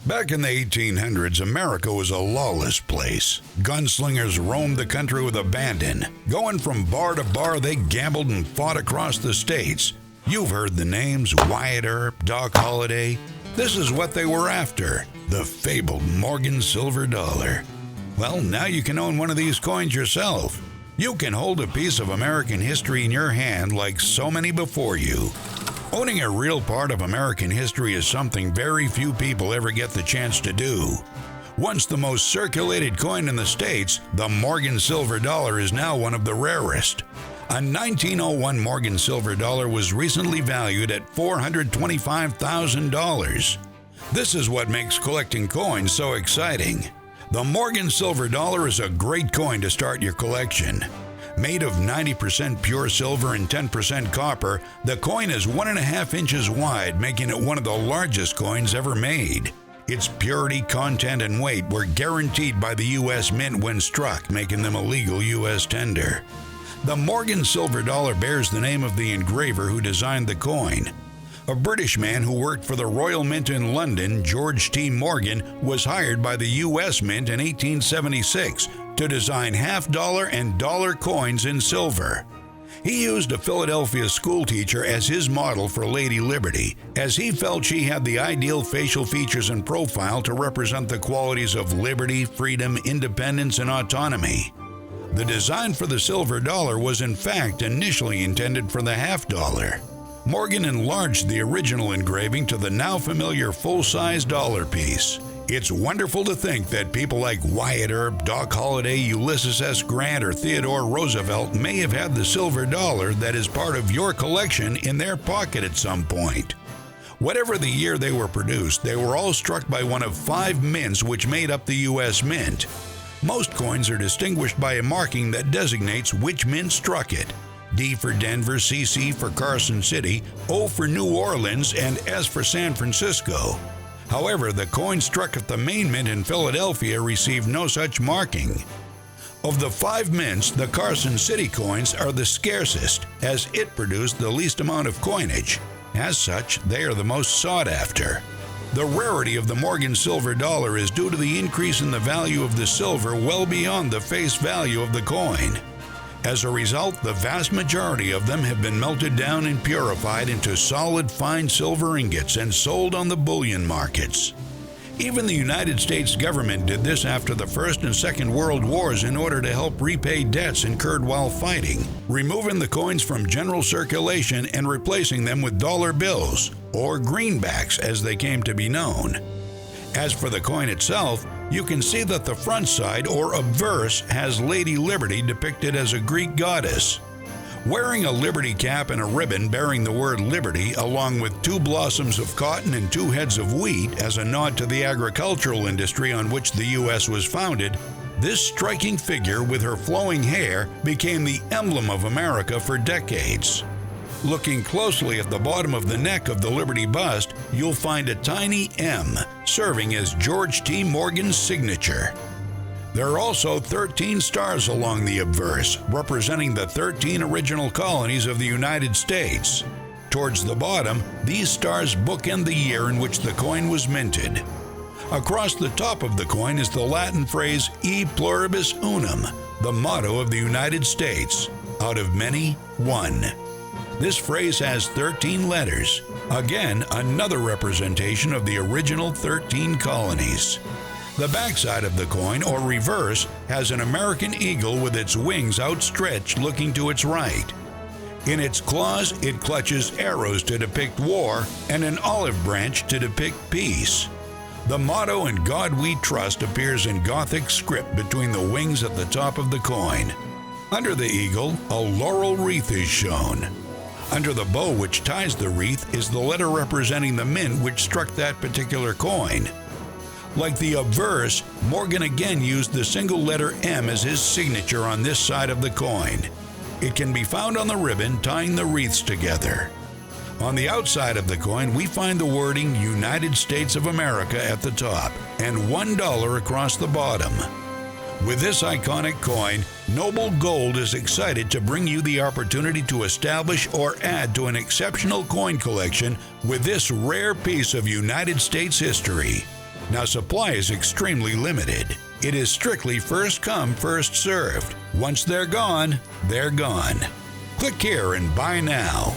Back in the 1800s, America was a lawless place. Gunslingers roamed the country with abandon. Going from bar to bar, they gambled and fought across the states. You've heard the names Wyatt Earp, Doc Holliday. This is what they were after, the fabled Morgan silver dollar. Well, now you can own one of these coins yourself. You can hold a piece of American history in your hand like so many before you. Owning a real part of American history is something very few people ever get the chance to do. Once the most circulated coin in the States, the Morgan silver dollar is now one of the rarest. A 1901 Morgan silver dollar was recently valued at $425,000. This is what makes collecting coins so exciting. The Morgan silver dollar is a great coin to start your collection. Made of 90% pure silver and 10% copper, the coin is 1.5 inches wide, making it one of the largest coins ever made. Its purity, content, and weight were guaranteed by the U.S. Mint when struck, making them a legal U.S. tender. The Morgan silver dollar bears the name of the engraver who designed the coin. A British man who worked for the Royal Mint in London, George T. Morgan, was hired by the U.S. Mint in 1876 to design half-dollar and dollar coins in silver. He used a Philadelphia schoolteacher as his model for Lady Liberty, as he felt she had the ideal facial features and profile to represent the qualities of liberty, freedom, independence, and autonomy. The design for the silver dollar was in fact initially intended for the half-dollar. Morgan enlarged the original engraving to the now familiar full-size dollar piece. It's wonderful to think that people like Wyatt Earp, Doc Holliday, Ulysses S. Grant, or Theodore Roosevelt may have had the silver dollar that is part of your collection in their pocket at some point. Whatever the year they were produced, they were all struck by one of 5 mints which made up the U.S. Mint. Most coins are distinguished by a marking that designates which mint struck it. D for Denver, CC for Carson City, O for New Orleans, and S for San Francisco. However, the coin struck at the main mint in Philadelphia received no such marking. Of the 5 mints, the Carson City coins are the scarcest, as it produced the least amount of coinage. As such, they are the most sought after. The rarity of the Morgan silver dollar is due to the increase in the value of the silver well beyond the face value of the coin. As a result, the vast majority of them have been melted down and purified into solid fine silver ingots and sold on the bullion markets. Even the United States government did this after the First and Second World Wars in order to help repay debts incurred while fighting, removing the coins from general circulation and replacing them with dollar bills, or greenbacks as they came to be known. As for the coin itself, you can see that the front side, or obverse, has Lady Liberty depicted as a Greek goddess. Wearing a liberty cap and a ribbon bearing the word liberty, along with 2 blossoms of cotton and 2 heads of wheat as a nod to the agricultural industry on which the U.S. was founded, this striking figure with her flowing hair became the emblem of America for decades. Looking closely at the bottom of the neck of the Liberty bust, you'll find a tiny M, serving as George T. Morgan's signature. There are also 13 stars along the obverse, representing the 13 original colonies of the United States. Towards the bottom, these stars bookend the year in which the coin was minted. Across the top of the coin is the Latin phrase E pluribus unum, the motto of the United States, out of many, one. This phrase has 13 letters, again another representation of the original 13 colonies. The backside of the coin, or reverse, has an American eagle with its wings outstretched looking to its right. In its claws, it clutches arrows to depict war and an olive branch to depict peace. The motto "In God We Trust" appears in Gothic script between the wings at the top of the coin. Under the eagle, a laurel wreath is shown. Under the bow which ties the wreath is the letter representing the mint which struck that particular coin. Like the obverse, Morgan again used the single letter M as his signature on this side of the coin. It can be found on the ribbon tying the wreaths together. On the outside of the coin, we find the wording United States of America at the top and $1 across the bottom. With this iconic coin, Noble Gold is excited to bring you the opportunity to establish or add to an exceptional coin collection with this rare piece of United States history. Now, supply is extremely limited. It is strictly first come, first served. Once they're gone, they're gone. Click here and buy now.